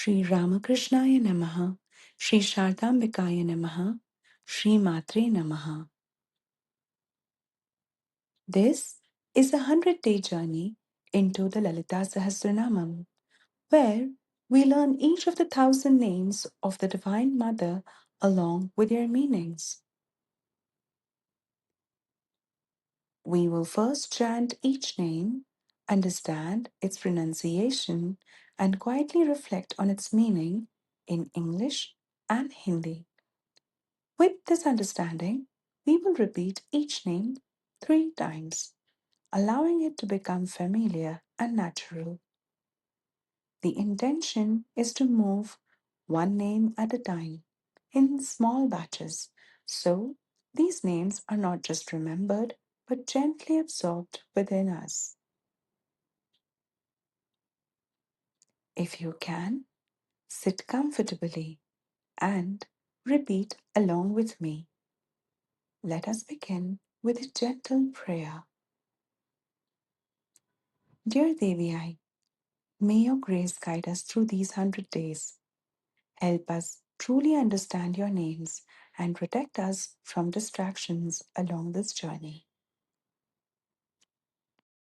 Shri Ramakrishnaya Namaha, Shri Sharadambikaya Namaha, Shri Matre Namaha. This is a 100-day journey into the Lalita Sahasranamam, where we learn each of the 1,000 names of the Divine Mother along with their meanings. We will first chant each name, understand its pronunciation, and quietly reflect on its meaning in English and Hindi. With this understanding, we will repeat each name 3 times, allowing it to become familiar and natural. The intention is to move one name at a time in small batches, so these names are not just remembered but gently absorbed within us. If you can, sit comfortably and repeat along with me. Let us begin with a gentle prayer. Dear Devi Aai, may your grace guide us through these 100 days. Help us truly understand your names and protect us from distractions along this journey.